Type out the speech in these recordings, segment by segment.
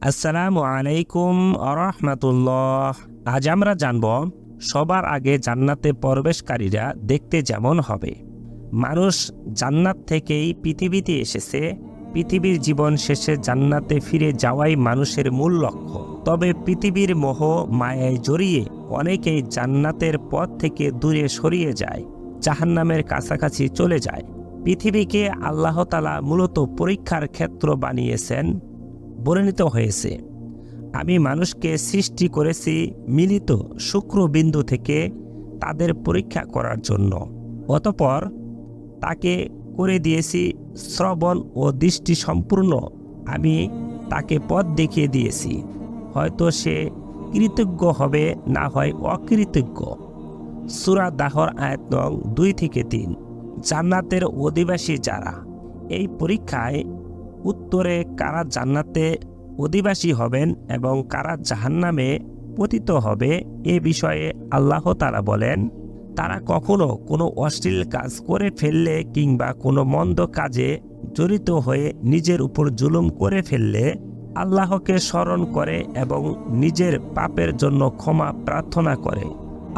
আসসালামু আলাইকুম আরহামাতুল্লাহ। আজ আমরা জানব সবার আগে জান্নাতে প্রবেশকারীরা দেখতে যেমন হবে। মানুষ জান্নাত থেকেই পৃথিবীতে এসেছে। পৃথিবীর জীবন শেষে জান্নাতে ফিরে যাওয়াই মানুষের মূল লক্ষ্য। তবে পৃথিবীর মোহ মায়ায় জড়িয়ে অনেকেই জান্নাতের পথ থেকে দূরে সরিয়ে যায়, জাহান্নামের কাছাকাছি চলে যায়। পৃথিবীকে আল্লাহ তাআলা মূলত পরীক্ষার ক্ষেত্র বানিয়েছেন, বর্ণিত হয়েছে, আমি মানুষকে সৃষ্টি করেছি মিলিত শুক্রবিন্দু থেকে তাদের পরীক্ষা করার জন্য। অতঃপর তাকে করে দিয়েছি শ্রবণ ও দৃষ্টি সম্পূর্ণ। আমি তাকে পথ দেখিয়ে দিয়েছি, হয়তো সে কৃতজ্ঞ হবে, না হয় অকৃতজ্ঞ। সূরা দাহর আয়াত নং 2-3। জান্নাতের অধিবাসী যারা, এই পরীক্ষায় উত্তরে কারা জান্নাতে অধিবাসী হবেন এবং কারা জাহান্নামে পতিত হবে এ বিষয়ে আল্লাহ তাআলা বলেন, তারা কখনো কোনো অশ্লীল কাজ করে ফেললে কিংবা কোনো মন্দ কাজে জড়িত হয়ে নিজের উপর জুলুম করে ফেললে আল্লাহকে স্মরণ করে এবং নিজের পাপের জন্য ক্ষমা প্রার্থনা করে,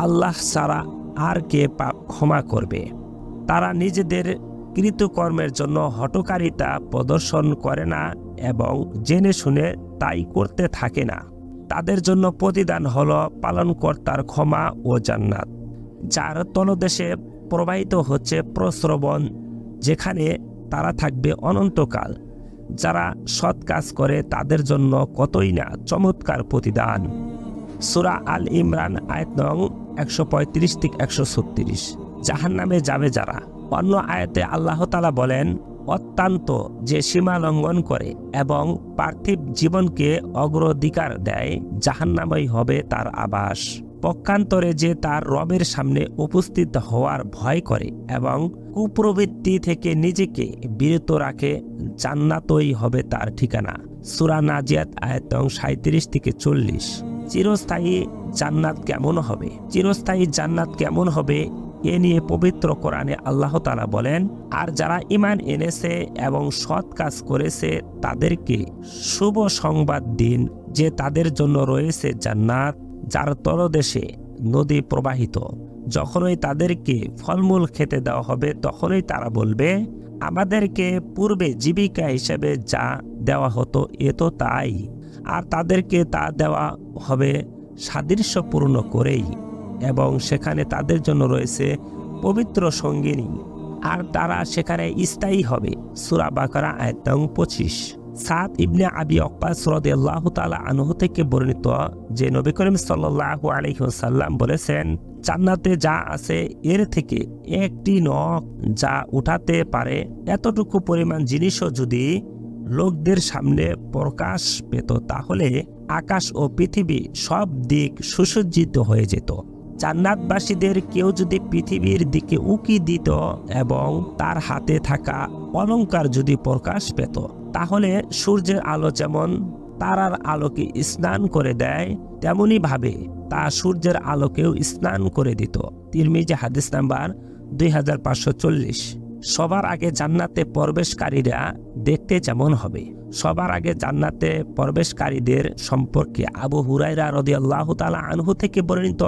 আল্লাহ ছাড়া আর কে পাপ ক্ষমা করবে। তারা নিজেদের কৃতকর্মের জন্য হঠকারিতা প্রদর্শন করে না এবং জেনে শুনে তাই করতে থাকে না। তাদের জন্য প্রতিদান হল পালনকর্তার ক্ষমা ও জান্নাত, যার তলদেশে প্রবাহিত হচ্ছে প্রস্রবণ, যেখানে তারা থাকবে অনন্তকাল। যারা সৎ কাজ করে তাদের জন্য কতই না চমৎকার প্রতিদান। সূরা আল ইমরান আয়াত নং 135-136। জাহান্নামে যাবে যারা। অন্য আয়াতে আল্লাহ তাআলা বলেন, অত্যন্ত যে সীমা লঙ্ঘন করে এবং পার্থিব জীবনকে অগ্রাধিকার দেয়, জাহান্নামই হবে তার আবাস। পক্ষান্তরে যে তার রবের সামনে উপস্থিত হওয়ার ভয় করে এবং কুপ্রবৃত্তি থেকে নিজেকে বিরত রাখে, জান্নাতই হবে তার ঠিকানা। সূরা নাজিয়াত আয়াত নং 37-40। চিরস্থায়ী জান্নাত কেমন হবে? চিরস্থায়ী জান্নাত কেমন হবে এ নিয়ে পবিত্র কোরআনে আল্লাহ তাআলা বলেন, আর যারা ঈমান এনেছে এবং সৎ কাজ করেছে তাদেরকে শুভ সংবাদ দিন যে তাদের জন্য রয়েছে জান্নাত, যার তলদেশে নদী প্রবাহিত। যখনই তাদেরকে ফলমূল খেতে দেওয়া হবে তখনই তারা বলবে, আমাদেরকে পূর্বে জীবিকা হিসেবে যা দেওয়া হতো এ তো তাই। আর তাদেরকে তা দেওয়া হবে সাদৃশ্যপূর্ণ করেই, এবং সেখানে তাদের জন্য রয়েছে পবিত্র সঙ্গিনী, আর তারা সেখানে স্থায়ী হবে। সূরা বাকারা আয়াত নং 25। সাদ ইবনে আবি ওয়াক্কাস রাদিয়াল্লাহু তাআলা আনহু থেকে বর্ণিত যে নবী করিম সাল্লাল্লাহু আলাইহি ওয়াসাল্লাম বলেছেন, জান্নাতে যা আছে এর থেকে একটি নখ যা উঠাতে পারে এতটুকু পরিমাণ জিনিসও যদি লোকদের সামনে প্রকাশ পেত তাহলে আকাশ ও পৃথিবী সব দিক সুসজ্জিত হয়ে যেত। জান্নাতবাসীদের কেউ যদি পৃথিবীর দিকে উকি দিত এবং তার হাতে থাকা অলংকার যদি প্রকাশ পেত, তাহলে সূর্যের আলো যেমন তারার আলোকে স্নান করে দেয়, তেমনি ভাবে তা সূর্যের আলোকেও স্নান করে দিত। তিরমিজি হাদিস নাম্বার 2540। সবার আগে জান্নাতে প্রবেশকারীরা দেখতে যেমন হবে। সবার আগে জান্নাতে প্রবেশকারীদের সম্পর্কে আবু হুরায়রা রাদিয়াল্লাহু তাআলা আনহু থেকে বর্ণিত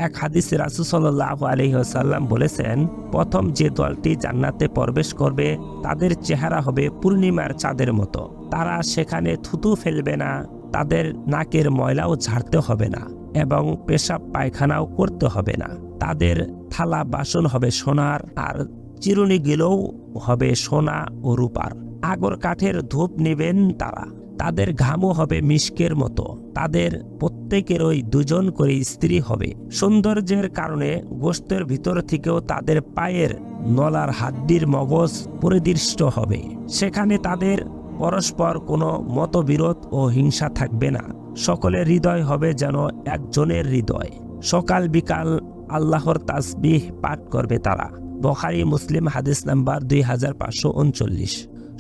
এক হাদিসে রাসূল সাল্লাল্লাহু আলাইহি ওয়াসাল্লাম বলেছেন, প্রথম যে দলটি জান্নাতে প্রবেশ করবে তাদের চেহারা হবে পূর্ণিমার চাঁদের মতো। তারা সেখানে থুতু ফেলবে না, তাদের নাকের ময়লাও ঝাড়তে হবে না এবং পেশাব পায়খানাও করতে হবে না। তাদের থালা বাসন হবে সোনার, আর চিরুনিগুলোও হবে সোনা ও রূপার। আগর কাঠের ধূপ নেবেন তারা। তাদের ঘামও হবে মিশকের মতো। তাদের প্রত্যেকেরই 2 করে স্ত্রী হবে। সৌন্দর্যের কারণে গোশতের ভিতর থেকেও তাদের পায়ের নলার হাড্ডির মগজ পরিদৃষ্ট হবে। সেখানে তাদের পরস্পর কোনো মতবিরোধ ও হিংসা থাকবে না। সকলের হৃদয় হবে যেন একজনের হৃদয়। সকাল বিকাল আল্লাহর তাসবিহ পাঠ করবে তারা। বুখারী মুসলিম হাদিস নাম্বার 2539।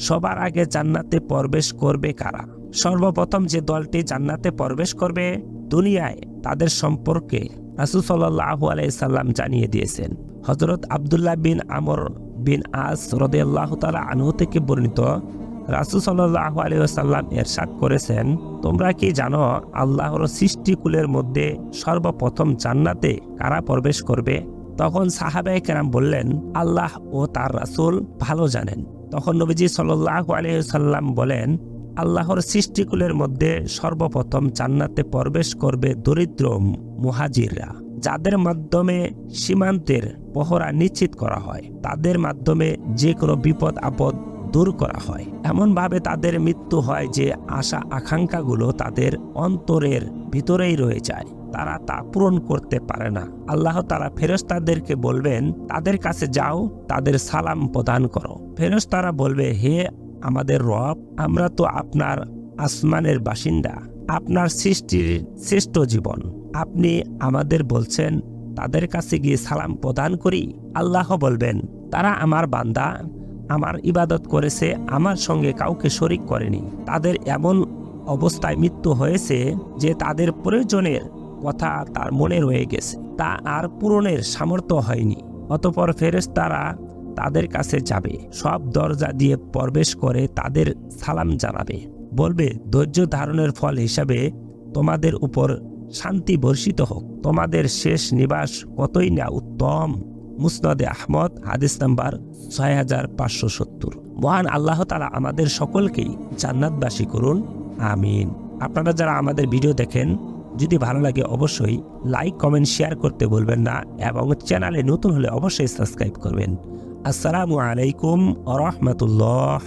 সবার আগে জান্নাতে প্রবেশ করবে কারা? সর্বপ্রথম যে দলটি জান্নাতে প্রবেশ করবে, দুনিয়ায় তাদের সম্পর্কে রাসূল সাল্লাল্লাহু আলাইহি সাল্লাম জানিয়ে দিয়েছেন। হযরত আব্দুল্লাহ বিন আমর বিন আস রাদিয়াল্লাহু তাআলা আনহু থেকে বর্ণিত, রাসূল সাল্লাল্লাহু আলাইহি ওয়াসাল্লাম ইরশাদ করেছেন, তোমরা কি জানো আল্লাহর সৃষ্টিকুলের মধ্যে সর্বপ্রথম জান্নাতে কারা প্রবেশ করবে? তখন সাহাবায়ে কেরাম বললেন, আল্লাহ ও তার রাসূল ভালো জানেন। তখন নবীজি সাল্লাল্লাহু আলাইহি ওয়াসাল্লাম বলেন, আল্লাহর সৃষ্টিকুলের মধ্যে সর্বপ্রথম জান্নাতে প্রবেশ করবে দরিদ্র মুহাজিররা, যাদের মাধ্যমে সীমান্তের পহরা নিশ্চিত করা হয়, তাদের মাধ্যমে যে কোনো বিপদ আপদ দূর করা হয়। এমনভাবে তাদের মৃত্যু হয় যে আশা আকাঙ্ক্ষাগুলো তাদের অন্তরের ভিতরেই রয়ে যায়, তারা তা পূরণ করতে পারে না। আল্লাহ তাআলা ফেরেশতাদেরকে বলবেন, তাদের কাছে যাও, তাদের সালাম প্রদান করো। ফেরেশতারা বলবে, হে আমাদের রব, আমরা তো আপনার আসমানের বাসিন্দা, আপনার সৃষ্টির শ্রেষ্ঠ জীবন, আপনি আমাদের বলছেন তাদের কাছে গিয়ে সালাম প্রদান করি। আল্লাহ বলবেন, তারা আমার বান্দা, আমার ইবাদত করেছে, আমার সঙ্গে কাউকে শরিক করেনি। তাদের এমন অবস্থায় মৃত্যু হয়েছে যে তাদের প্রয়োজনের কথা তার মনে রয়ে গেছে, তা আর পূরণের সামর্থ্য হয়নি। অতঃপর ফেরেশতারা তাদের কাছে যাবে, সব দরজা দিয়ে প্রবেশ করে তাদের সালাম জানাবে, বলবে, ধৈর্য ধারণের ফল হিসাবে তোমাদের উপর শান্তি বর্ষিত হোক, তোমাদের শেষ নিবাস কতই না উত্তম। মুসনাদে আহমদ, হাদিস নাম্বার 6570। মহান আল্লাহ তাআলা আমাদের সকলকেই জান্নাতবাসী করুন, আমিন। আপনারা যারা আমাদের ভিডিও দেখেন, যদি ভালো লাগে অবশ্যই লাইক, কমেন্ট, শেয়ার করতে ভুলবেন না এবং চ্যানেলে নতুন হলে অবশ্যই সাবস্ক্রাইব করবেন। আসসালামু আলাইকুম ওয়া রাহমাতুল্লাহ।